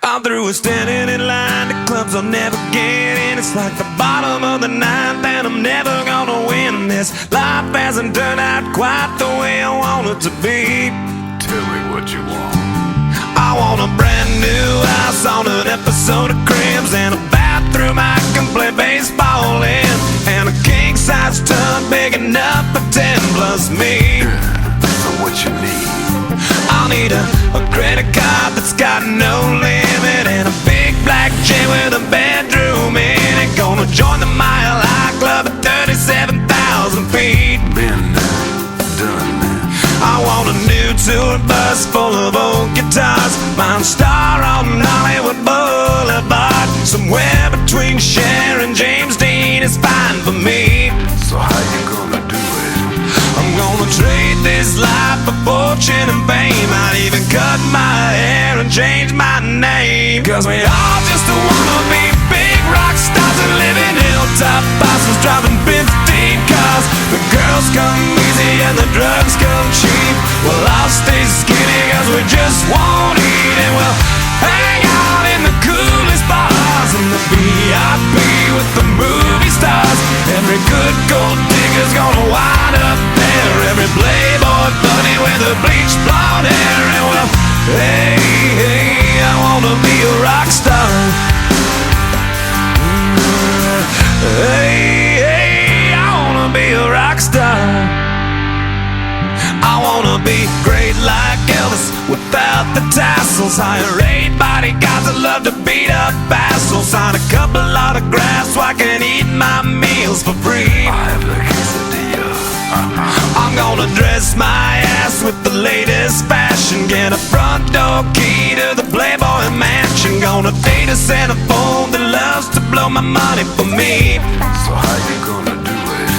I'm through with standing in line to clubs I'll never get in. It's like the bottom of the ninth and I'm never gonna win this. Life hasn't turned out quite the way I want it to be. Tell me what you want. I want a brand new house on an episode of Cribs, and a bathroom I can play baseball in, and a king-size tub big enough for 10 plus me. So what you need? I'll need a credit card that's got no limit, and a big black jet with a bedroom in it. Gonna join the Mile High Club at 37,000 feet. Been there, done that. I want a new tour bus full of old guitars, mine star on Hollywood Boulevard. Somewhere between Cher and James Dean is fine for me. So how you gonna do it? I'm gonna trade this life for fortune and fame. I'd even cut my hair and change my name. Cause we all just wanna be big rock stars and live in hilltop bosses, driving 15 cars. The girls come easy and the drugs come cheap. Well, I'll stay skinny cause we just won't eat, and we'll hang out in the coolest bars and the VIP with the movie stars. Every good gold digger's gonna wind up there, every playboy bunny with a bleached blonde hair. And well, hey, hey, I wanna be a rock star. Hey, hey, I wanna be a rock star. I wanna be great like Elvis without the tassels. Hire 8 bodyguards that love to beat up assholes. Sign a couple autographs so I can eat my meals for free. I have the quesadilla. I'm gonna dress my ass with the latest fashion, get a front door key to the Playboy mansion. Gonna date a centerfold that loves to blow my money for me. So how you gonna do it?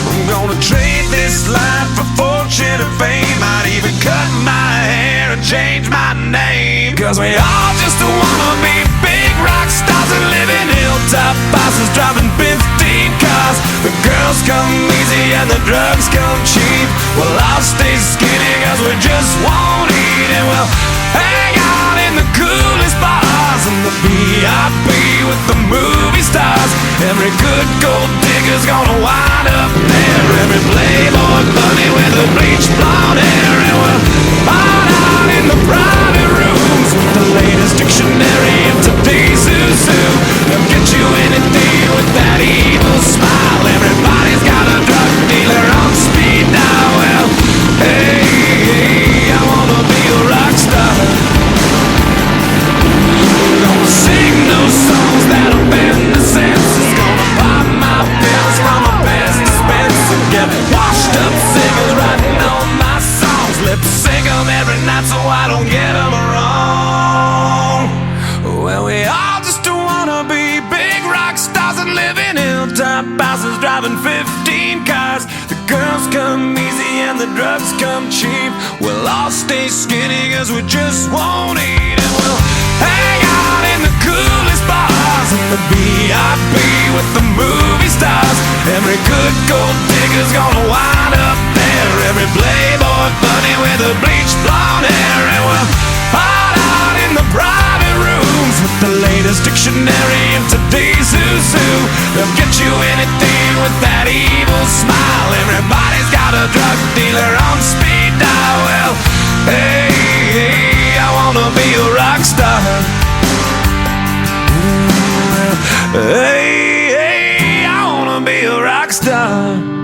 I'm gonna trade this life for fortune and fame. I'd even cut my hair and change my name. Cause we all just wanna be big rock stars and live in hilltop bosses, driving 15 cars. The girls come easy and the drugs come cheap. Well, I'll stay skinny cause we just won't eat, and we'll hang out in the coolest bars and the VIP with the movie stars. Every good gold digger's gonna wind up there, every playboy bunny with a bleached blonde hair. And we'll hide out in the private rooms with the latest dictionary of today's who's who. They'll get you anything with that evil smile. Everybody's got a drug dealer on speed dial. Well, hey, hey, I wanna be a rock star. Gonna sing those songs that offend the senses. Gonna pop my pills from a best dispenser. Get washed up singers writing all my songs. Lip sync them every night so I don't get them wrong. Well, we all just wanna be big rock stars and live in hilltop houses, driving 15 cars. The girls come easy and the drugs come cheap. We'll all stay skinny cause we just won't eat, and we'll hang out in the coolest bars and the VIP with the movie stars. Every good gold digger's gonna wind up there, every playboy bunny with a bleached blonde hair. And we'll hide out in the private rooms with the latest dictionary of today's who's who. They'll get you anything with that evil smile. Everybody's got a drug dealer on speed dial. Well, hey, hey, I wanna be a rock star. Hey, hey, I wanna be a rock star.